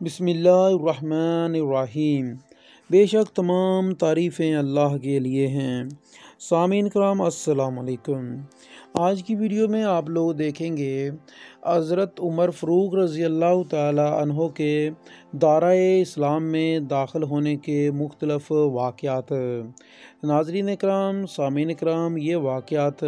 بسم اللہ الرحمن الرحیم۔ بے شک تمام تعریفیں اللہ کے لیے ہیں۔ سامعین کرام السلام علیکم۔ آج کی ویڈیو میں آپ لوگ دیکھیں گے حضرت عمر فاروق رضی اللہ تعالی عنہ کے دائرۂ اسلام میں داخل ہونے کے مختلف واقعات۔ ناظرین اکرام، سامعین اکرام، یہ واقعات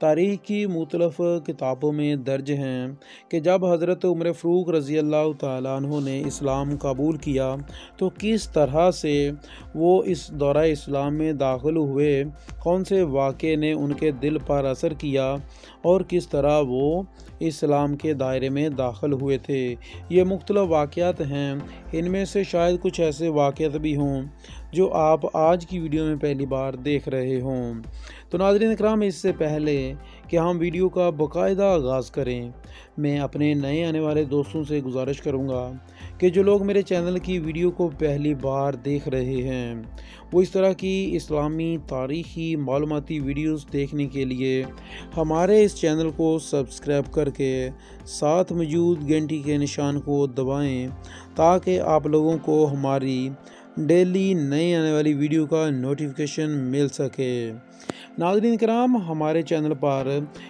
تاریخ کی مختلف کتابوں میں درج ہیں کہ جب حضرت عمر فاروق رضی اللہ تعالی عنہ نے اسلام قبول کیا تو کس طرح سے وہ اس دورہ اسلام میں داخل ہوئے، کون سے واقعے نے ان کے دل پر اثر کیا اور کس طرح وہ اسلام کے دائرے میں داخل ہوئے تھے۔ یہ مختلف واقعات ہیں، ان میں سے شاید کچھ ایسے واقعات بھی ہوں جو آپ آج کی ویڈیو میں پہلی بار دیکھ رہے ہوں۔ تو ناظرین اکرام، اس سے پہلے کہ ہم ویڈیو کا باقاعدہ آغاز کریں، میں اپنے نئے آنے والے دوستوں سے گزارش کروں گا کہ جو لوگ میرے چینل کی ویڈیو کو پہلی بار دیکھ رہے ہیں وہ اس طرح کی اسلامی تاریخی معلوماتی ویڈیوز دیکھنے کے لیے ہمارے اس چینل کو سبسکرائب کر کے ساتھ موجود گھنٹی کے نشان کو دبائیں تاکہ آپ لوگوں کو ہماری ڈیلی نئی آنے والی ویڈیو کا نوٹیفیکیشن مل سکے۔ ناظرین کرام، ہمارے چینل پر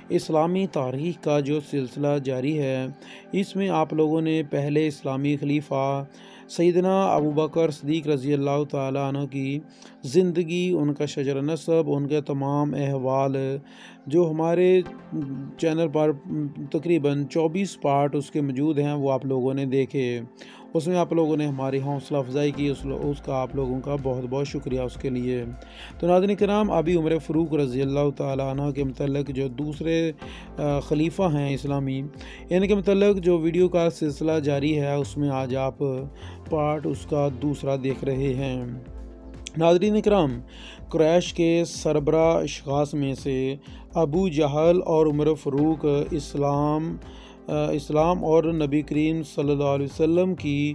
اسلامی تاریخ کا جو سلسلہ جاری ہے، اس میں آپ لوگوں نے پہلے اسلامی خلیفہ سیدنا ابوبکر صدیق رضی اللہ تعالیٰ عنہ کی زندگی، ان کا شجر نسب، ان کے تمام احوال جو ہمارے چینل پر تقریباً 24 پارٹ اس کے موجود ہیں، وہ آپ لوگوں نے دیکھے۔ اس میں آپ لوگوں نے ہماری حوصلہ افزائی کی، اس کا آپ لوگوں کا بہت بہت شکریہ اس کے لیے۔ تو ناظرین کرام، ابھی عمر فاروق رضی اللہ تعالیٰ عنہ کے متعلق جو دوسرے خلیفہ ہیں اسلامی، ان کے متعلق جو ویڈیو کا سلسلہ جاری ہے، اس میں آج آپ پارٹ اس کا دوسرا دیکھ رہے ہیں۔ ناظرین اکرام، قریش کے سربراہ اشخاص میں سے ابو جہل اور عمر فاروق اسلام اور نبی کریم صلی اللہ علیہ وسلم کی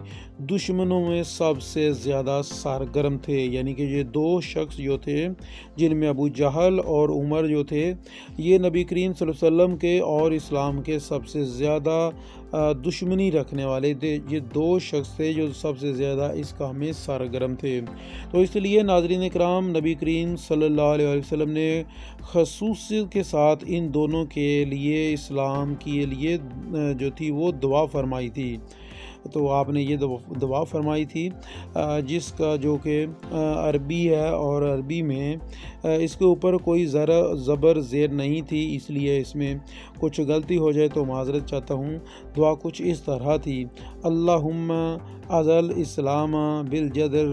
دشمنوں میں سب سے زیادہ سرگرم تھے۔ یعنی کہ یہ دو شخص جو تھے، جن میں ابو جہل اور عمر جو تھے، یہ نبی کریم صلی اللہ علیہ وسلم کے اور اسلام کے سب سے زیادہ دشمنی رکھنے والے تھے۔ یہ دو شخص تھے جو سب سے زیادہ اس کام میں سرگرم تھے۔ تو اس لیے ناظرین اکرام، نبی کریم صلی اللہ علیہ وسلم نے خصوصیت کے ساتھ ان دونوں کے لیے، اسلام کے لیے جو تھی وہ دعا فرمائی تھی۔ تو آپ نے یہ دعا فرمائی تھی، جس کا جو کہ عربی ہے، اور عربی میں اس کے اوپر کوئی زبر زیر نہیں تھی، اس لیے اس میں کچھ غلطی ہو جائے تو معذرت چاہتا ہوں۔ دعا کچھ اس طرح تھی: اللہم ازل اسلام بالجدر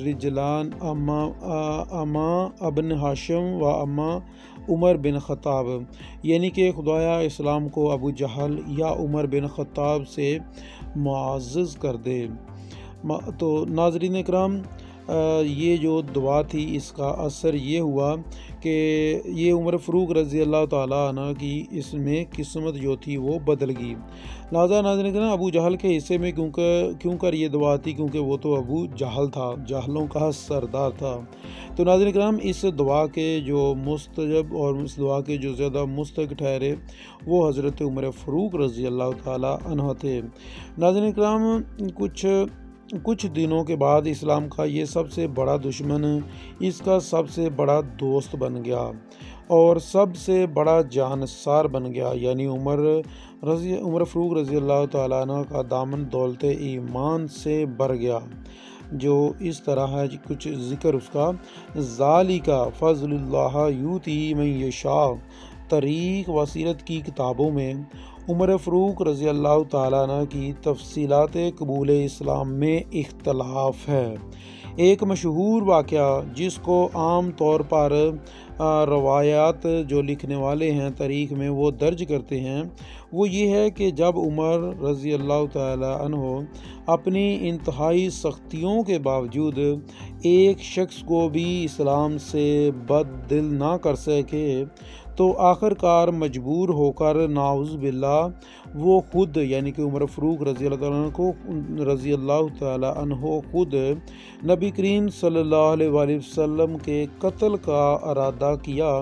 رجلان اما ابن ہاشم و اما عمر بن خطاب۔ یعنی کہ خدایا اسلام کو ابو جہل یا عمر بن خطاب سے معزز کر دے۔ تو ناظرین اکرام، یہ جو دعا تھی، اس کا اثر یہ ہوا کہ یہ عمر فاروق رضی اللہ تعالیٰ عنہ کی اس میں قسمت جو تھی وہ بدل گئی۔ لہٰذا ناظرین کرام، ابو جہل کے حصے میں کیوں کر یہ دعا تھی؟ کیونکہ وہ تو ابو جہل تھا، جہلوں کا سردار تھا۔ تو ناظرین کرام، اس دعا کے جو مستجب اور اس دعا کے جو زیادہ مستحق ٹھہرے وہ حضرت عمر فاروق رضی اللہ تعالیٰ عنہ تھے۔ ناظرین کرام، کچھ دنوں کے بعد اسلام کا یہ سب سے بڑا دشمن اس کا سب سے بڑا دوست بن گیا اور سب سے بڑا جانصار بن گیا، یعنی عمر فاروق رضی اللہ تعالیٰ عنہ کا دامن دولت ایمان سے بھر گیا، جو اس طرح ہے کچھ ذکر اس کا: ذالک فضل اللہ یؤتی من یشاء۔ تاریخ و سیرت کی کتابوں میں عمر فاروق رضی اللہ تعالیٰ عنہ کی تفصیلات قبول اسلام میں اختلاف ہے۔ ایک مشہور واقعہ جس کو عام طور پر روایات جو لکھنے والے ہیں تاریخ میں وہ درج کرتے ہیں، وہ یہ ہے کہ جب عمر رضی اللہ تعالیٰ عنہ اپنی انتہائی سختیوں کے باوجود ایک شخص کو بھی اسلام سے بد دل نہ کر سکے تو آخر کار مجبور ہو کر نعوذ باللہ وہ خود، یعنی کہ عمر فاروق رضی اللہ تعالیٰ عنہ خود نبی کریم صلی اللہ علیہ وسلم کے قتل کا ارادہ کیا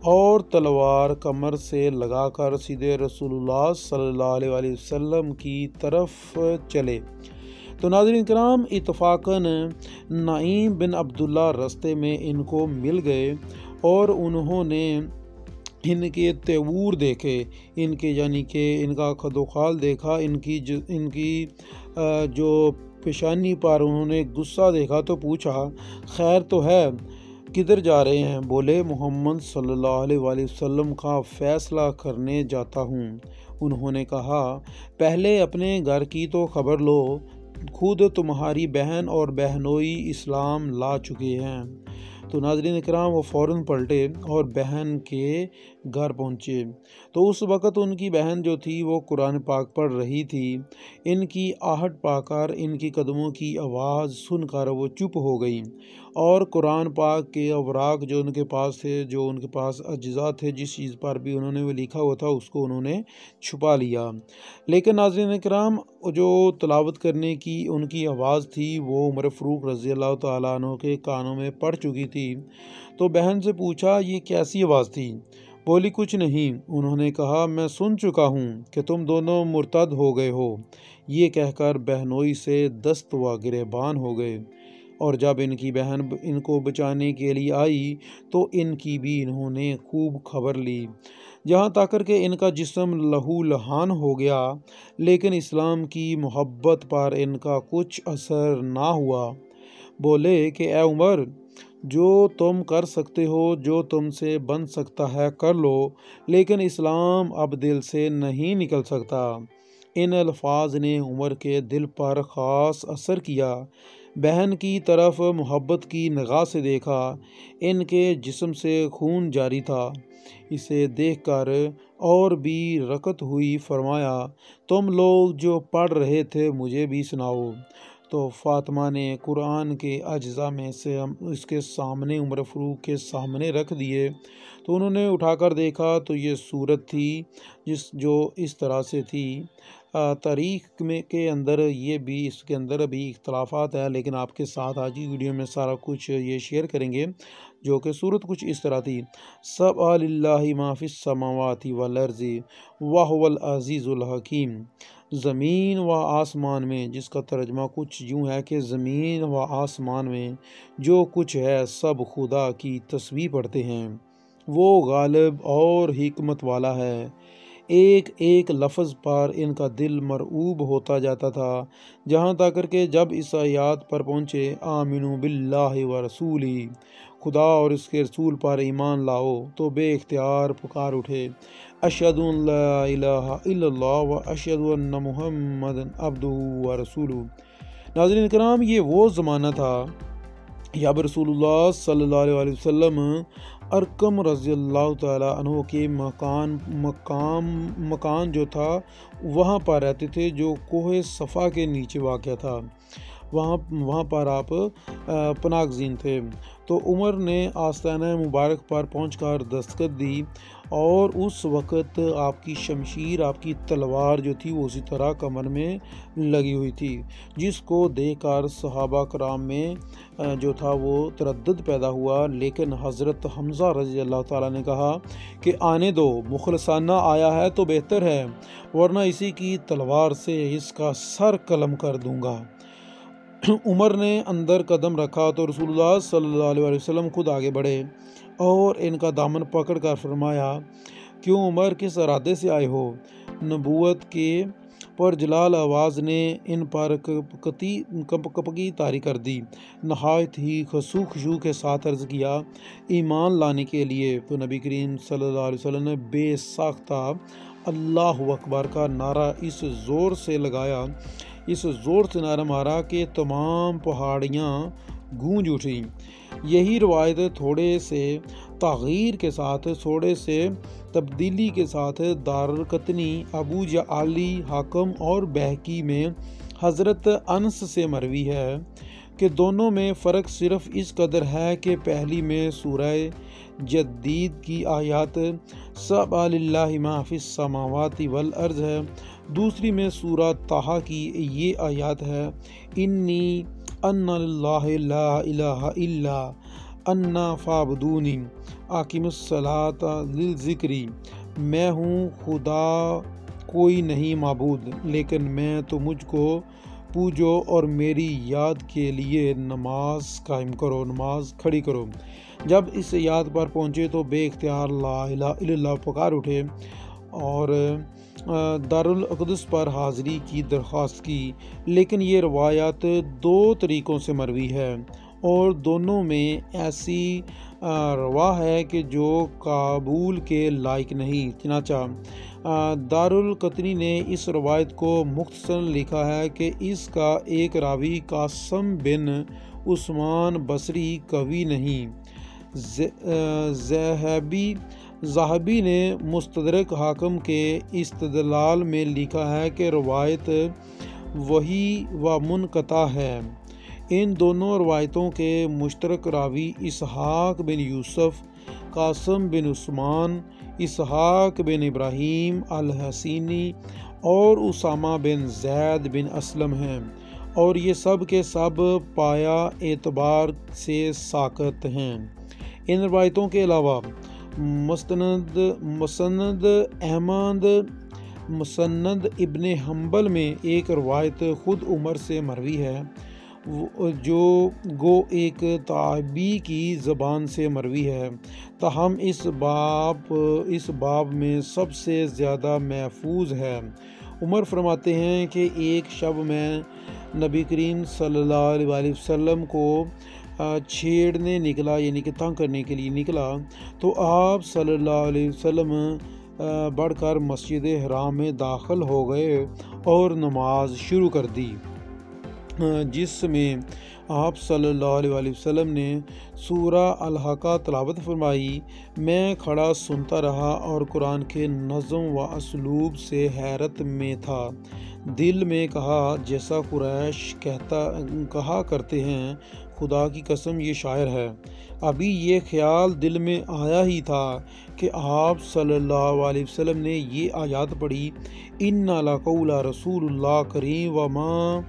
اور تلوار کمر سے لگا کر سیدھے رسول اللہ صلی اللہ علیہ وسلم کی طرف چلے۔ تو ناظرین کرام اتفاقاً نعیم بن عبداللہ رستے میں ان کو مل گئے اور انہوں نے ان کے تیور دیکھے، ان کے یعنی کہ ان کا خد و خال دیکھا، ان کی جو پیشانی پر انہوں نے غصہ دیکھا تو پوچھا خیر تو ہے، کدھر جا رہے ہیں؟ بولے محمد صلی اللہ علیہ وآلہ وسلم کا فیصلہ کرنے جاتا ہوں۔ انہوں نے کہا پہلے اپنے گھر کی تو خبر لو، خود تمہاری بہن اور بہنوئی اسلام لا چکے ہیں۔ تو ناظرین کرام وہ فوراً پلٹے اور بہن کے گھر پہنچے تو اس وقت ان کی بہن جو تھی وہ قرآن پاک پڑھ رہی تھی۔ ان کی آہٹ پا کر، ان کی قدموں کی آواز سن کر وہ چپ ہو گئی اور قرآن پاک کے اوراق جو ان کے پاس تھے، جو ان کے پاس اجزاء تھے، جس چیز پر بھی انہوں نے وہ لکھا ہوا تھا اس کو انہوں نے چھپا لیا۔ لیکن ناظرین کرام جو تلاوت کرنے کی ان کی آواز تھی وہ عمر فاروق رضی اللہ تعالیٰ عنہ کے کانوں میں پڑ چکی تھی۔ تو بہن سے پوچھا یہ کیسی آواز تھی؟ بولی کچھ نہیں۔ انہوں نے کہا میں سن چکا ہوں کہ تم دونوں مرتد ہو گئے ہو۔ یہ کہہ کر بہنوئی سے دست و گریبان ہو گئے، اور جب ان کی بہن ان کو بچانے کے لیے آئی تو ان کی بھی انہوں نے خوب خبر لی، جہاں تک کہ ان کا جسم لہو لہان ہو گیا، لیکن اسلام کی محبت پر ان کا کچھ اثر نہ ہوا۔ بولے کہ اے عمر، جو تم کر سکتے ہو، جو تم سے بن سکتا ہے کر لو، لیکن اسلام اب دل سے نہیں نکل سکتا۔ ان الفاظ نے عمر کے دل پر خاص اثر کیا۔ بہن کی طرف محبت کی نگاہ سے دیکھا، ان کے جسم سے خون جاری تھا۔ اسے دیکھ کر اور بھی رکت ہوئی فرمایا تم لوگ جو پڑھ رہے تھے مجھے بھی سناؤ۔ تو فاطمہ نے قرآن کے اجزاء میں سے اس کے سامنے عمر فاروق کے سامنے رکھ دیے تو انہوں نے اٹھا کر دیکھا تو یہ صورت تھی جو اس طرح سے تھی۔ تاریخ میں کے اندر یہ بھی اس کے اندر بھی اختلافات ہیں، لیکن آپ کے ساتھ آج کی ویڈیو میں سارا کچھ یہ شیئر کریں گے، جو کہ صورت کچھ اس طرح تھی۔ سبح للہ ما فی السماوات والارض وہو العزیز الحکیم۔ زمین و آسمان میں، جس کا ترجمہ کچھ یوں ہے کہ زمین و آسمان میں جو کچھ ہے سب خدا کی تسبیح پڑھتے ہیں، وہ غالب اور حکمت والا ہے۔ ایک ایک لفظ پر ان کا دل مرعوب ہوتا جاتا تھا، جہاں تک کہ جب اس آیات پر پہنچے آمنوا باللہ و رسولہ، خدا اور اس کے رسول پر ایمان لاؤ، تو بے اختیار پکار اٹھے اشہد ان لا الہ الا اللہ و اشہد ان محمد عبدہ و رسولہ۔ ناظرین کرام یہ وہ زمانہ تھا جب رسول اللہ صلی اللہ علیہ وسلم ارقم رضی اللہ تعالیٰ عنہ کے مکان جو تھا وہاں پر رہتے تھے، جو کوہ صفا کے نیچے واقع تھا۔ وہاں پر آپ پناہ گزین تھے۔ تو عمر نے آستانہ مبارک پر پہنچ کر دستخط دی، اور اس وقت آپ کی شمشیر، آپ کی تلوار جو تھی وہ اسی طرح کمر میں لگی ہوئی تھی، جس کو دیکھ کر صحابہ کرام میں جو تھا وہ تردد پیدا ہوا۔ لیکن حضرت حمزہ رضی اللہ تعالیٰ نے کہا کہ آنے دو، مخلصانہ آیا ہے تو بہتر ہے، ورنہ اسی کی تلوار سے اس کا سر قلم کر دوں گا۔ عمر نے اندر قدم رکھا تو رسول اللہ صلی اللہ علیہ وسلم خود آگے بڑھے اور ان کا دامن پکڑ کر فرمایا کیوں عمر، کس ارادے سے آئے ہو؟ نبوت کے پر جلال آواز نے ان پر کپکی طاری کر دی۔ نہایت ہی خشوع کے ساتھ عرض کیا ایمان لانے کے لیے۔ تو نبی کریم صلی اللہ علیہ وسلم نے بے ساختہ اللہ اکبر کا نعرہ اس زور سے لگایا، اس زور سے نعرہ مارا کہ تمام پہاڑیاں گونج اٹھیں۔ یہی روایت تھوڑے سے تغیر کے ساتھ، تھوڑے سے تبدیلی کے ساتھ دارقطنی، ابو جعلی، حاکم اور بہقی میں حضرت انس سے مروی ہے کہ دونوں میں فرق صرف اس قدر ہے کہ پہلی میں سورہ جدید کی آیات سبح للہ ما فی السماوات والارض ہے، دوسری میں سورہ طٰہٰ کی یہ آیات ہے انی انا للہ لا الہ الا انا فاعبدونی اقیم الصلاۃ للذکری، میں ہوں، خدا کوئی نہیں معبود لیکن میں تو مجھ کو پوجو اور میری یاد کے لیے نماز قائم کرو، نماز کھڑی کرو۔ جب اس یاد پر پہنچے تو بے اختیار لا الہ الا اللہ پکار اٹھے اور دارالقدس پر حاضری کی درخواست کی۔ لیکن یہ روایت دو طریقوں سے مروی ہے اور دونوں میں ایسی روا ہے کہ جو قبول کے لائق نہیں۔ چنانچہ دارالقطنی نے اس روایت کو مختصراً لکھا ہے کہ اس کا ایک راوی قاسم بن عثمان بصری قوی نہیں۔ ذہبی نے مستدرک حاکم کے استدلال میں لکھا ہے کہ روایت وحی و منقطع ہے۔ ان دونوں روایتوں کے مشترک راوی اسحاق بن یوسف، قاسم بن عثمان، اسحاق بن ابراہیم الحسینی اور اسامہ بن زید بن اسلم ہیں، اور یہ سب کے سب پایا اعتبار سے ساقط ہیں۔ ان روایتوں کے علاوہ مسند احمد، مسند ابن حنبل میں ایک روایت خود عمر سے مروی ہے جو گو ایک تابعی کی زبان سے مروی ہے، تاہم اس باب میں سب سے زیادہ محفوظ ہے۔ عمر فرماتے ہیں کہ ایک شب میں نبی کریم صلی اللہ علیہ وسلم کو چھیڑنے نکلا، یعنی کہ تنگ کرنے کے لیے نکلا، تو آپ صلی اللہ علیہ وسلم بڑھ کر مسجد حرام میں داخل ہو گئے اور نماز شروع کر دی، جس میں آپ صلی اللہ علیہ وسلم نے سورہ الحاقہ تلاوت فرمائی۔ میں کھڑا سنتا رہا اور قرآن کے نظم و اسلوب سے حیرت میں تھا۔ دل میں کہا، جیسا قریش کہا کرتے ہیں، خدا کی قسم یہ شاعر ہے۔ ابھی یہ خیال دل میں آیا ہی تھا کہ آپ صلی اللہ علیہ وسلم نے یہ آیات پڑھی، اِنَّ لَقَوْلَ رسول اللہ کریم وَمَا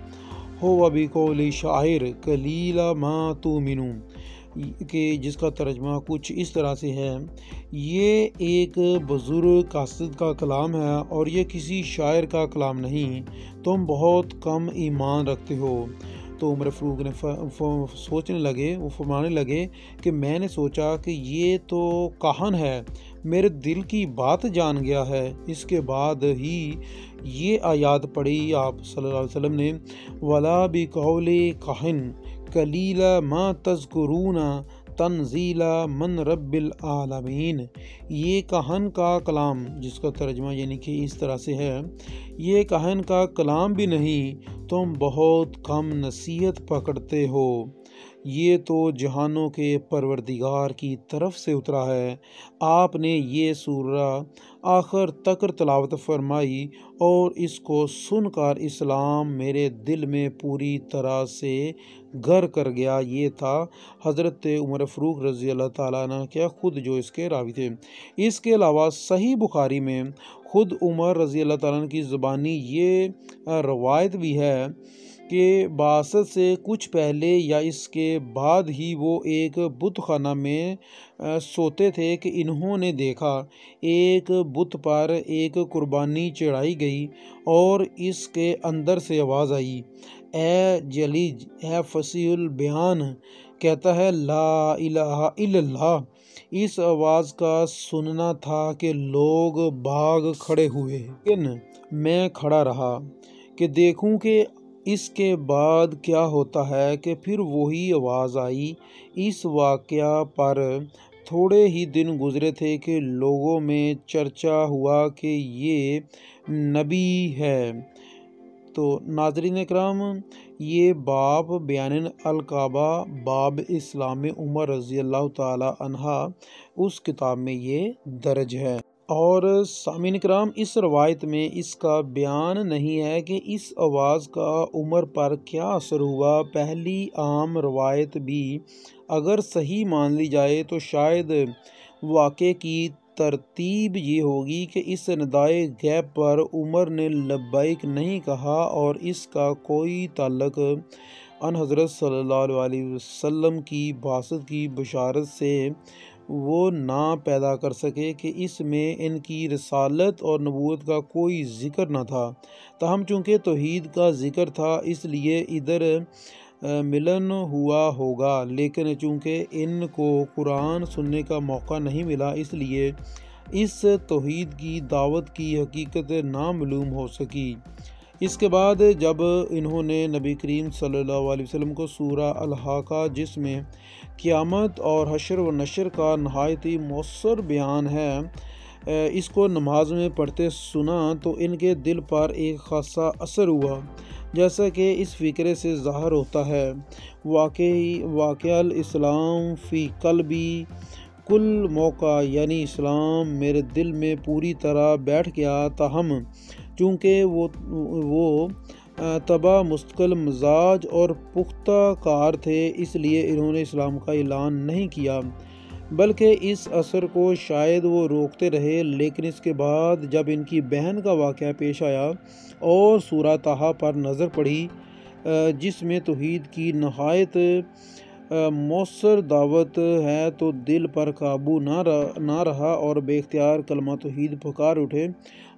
هُوَ بِقَوْلِ شَاعِرٍ قَلِيلًا مَا تُؤْمِنُونَ، کہ جس کا ترجمہ کچھ اس طرح سے ہے، یہ ایک بزرگ قاصد کا کلام ہے اور یہ کسی شاعر کا کلام نہیں، تم بہت کم ایمان رکھتے ہو۔ تو عمر فاروق نے وہ فرمانے لگے کہ میں نے سوچا کہ یہ تو کاہن ہے، میرے دل کی بات جان گیا ہے۔ اس کے بعد ہی یہ آیات پڑھی آپ صلی اللہ علیہ وسلم نے، وَلَا بِقَوْلِ كَاهِنٍ قَلِيلًا مَا تَذْكُرُونَ تنزیلا من رب العالمین۔ یہ کاہن کا کلام، جس کا ترجمہ یعنی کہ اس طرح سے ہے، یہ کاہن کا کلام بھی نہیں، تم بہت کم نصیحت پکڑتے ہو، یہ تو جہانوں کے پروردگار کی طرف سے اترا ہے۔ آپ نے یہ سورہ آخر تک تلاوت فرمائی اور اس کو سن کر اسلام میرے دل میں پوری طرح سے گھر کر گیا۔ یہ تھا حضرت عمر فاروق رضی اللہ تعالیٰ عنہ کے خود جو اس کے راوی تھے۔ اس کے علاوہ صحیح بخاری میں خود عمر رضی اللہ تعالیٰ عنہ کی زبانی یہ روایت بھی ہے کہ بعثت سے کچھ پہلے یا اس کے بعد ہی وہ ایک بت خانہ میں سوتے تھے کہ انہوں نے دیکھا ایک بت پر ایک قربانی چڑھائی گئی اور اس کے اندر سے آواز آئی، اے جلیج، اے فصیح البیان، کہتا ہے لا الہ الا اللہ۔ اس آواز کا سننا تھا کہ لوگ باغ کھڑے ہوئے، لیکن میں کھڑا رہا کہ دیکھوں کہ اس کے بعد کیا ہوتا ہے، کہ پھر وہی آواز آئی۔ اس واقعہ پر تھوڑے ہی دن گزرے تھے کہ لوگوں میں چرچا ہوا کہ یہ نبی ہے۔ تو ناظرین اکرام، یہ باب بیان الکعبہ، باب اسلام عمر رضی اللہ تعالی عنہ، اس کتاب میں یہ درج ہے۔ اور سامعین کرام، اس روایت میں اس کا بیان نہیں ہے کہ اس آواز کا عمر پر کیا اثر ہوا۔ پہلی عام روایت بھی اگر صحیح مان لی جائے تو شاید واقعے کی ترتیب یہ ہوگی کہ اس ندائے غیب پر عمر نے لبیک نہیں کہا اور اس کا کوئی تعلق ان حضرت صلی اللہ علیہ وسلم کی بعثت کی بشارت سے وہ نہ پیدا کر سکے کہ اس میں ان کی رسالت اور نبوت کا کوئی ذکر نہ تھا۔ تاہم چونکہ توحید کا ذکر تھا اس لیے ادھر ملن ہوا ہوگا، لیکن چونکہ ان کو قرآن سننے کا موقع نہیں ملا اس لیے اس توحید کی دعوت کی حقیقت نامعلوم ہو سکی۔ اس کے بعد جب انہوں نے نبی کریم صلی اللہ علیہ وسلم کو سورہ الحاقہ، جس میں قیامت اور حشر و نشر کا نہایت ہی مؤثر بیان ہے، اس کو نماز میں پڑھتے سنا تو ان کے دل پر ایک خاصا اثر ہوا، جیسا کہ اس فقرے سے ظاہر ہوتا ہے: واقع الاسلام فی قلبی کل موقع، یعنی اسلام میرے دل میں پوری طرح بیٹھ گیا، تاہم چونکہ وہ طبع مستقل مزاج اور پختہ کار تھے اس لیے انہوں نے اسلام کا اعلان نہیں کیا، بلکہ اس اثر کو شاید وہ روکتے رہے۔ لیکن اس کے بعد جب ان کی بہن کا واقعہ پیش آیا اور سورہ طٰہٰ پر نظر پڑی، جس میں توحید کی نہایت مؤثر دعوت ہے، تو دل پر قابو نہ رہا اور بے اختیار کلمہ توحید پکار اٹھے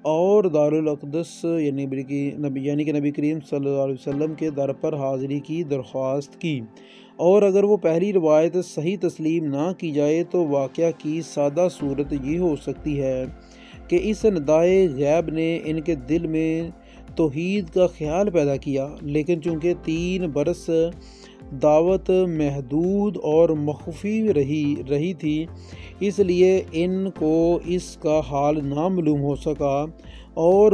اور دارالاقدس یعنی کہ نبی کریم صلی اللہ علیہ وسلم کے در پر حاضری کی درخواست کی۔ اور اگر وہ پہلی روایت صحیح تسلیم نہ کی جائے تو واقعہ کی سادہ صورت یہ ہو سکتی ہے کہ اس ندائے غیب نے ان کے دل میں توحید کا خیال پیدا کیا، لیکن چونکہ 3 برس دعوت محدود اور مخفی رہی تھی اس لیے ان کو اس کا حال نامعلوم ہو سکا اور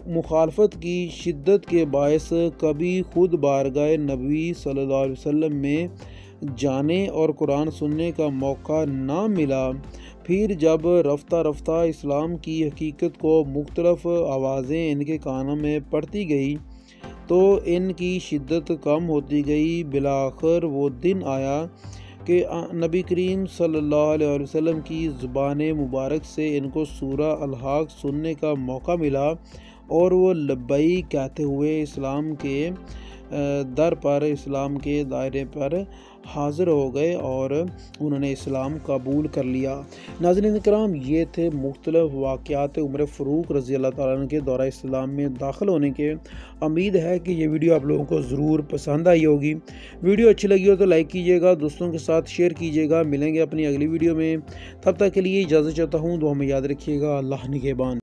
مخالفت کی شدت کے باعث کبھی خود بارگاہ نبی صلی اللہ علیہ وسلم میں جانے اور قرآن سننے کا موقع نہ ملا۔ پھر جب رفتہ رفتہ اسلام کی حقیقت کو مختلف آوازیں ان کے کانوں میں پڑتی گئی تو ان کی شدت کم ہوتی گئی۔ بالآخر وہ دن آیا کہ نبی کریم صلی اللہ علیہ وسلم کی زبان مبارک سے ان کو سورہ الحاق سننے کا موقع ملا اور وہ لبیک کہتے ہوئے اسلام کے در پر، اسلام کے دائرے پر حاضر ہو گئے اور انہوں نے اسلام قبول کر لیا۔ ناظرین کرام، یہ تھے مختلف واقعات عمر فاروق رضی اللہ تعالیٰ عنہ کے دورہ اسلام میں داخل ہونے کے۔ امید ہے کہ یہ ویڈیو آپ لوگوں کو ضرور پسند آئی ہوگی۔ ویڈیو اچھی لگی ہو تو لائک کیجیے گا، دوستوں کے ساتھ شیئر کیجیے گا۔ ملیں گے اپنی اگلی ویڈیو میں، تب تک کے لیے اجازت چاہتا ہوں، دعا میں یاد رکھیے گا۔ اللہ نگہبان۔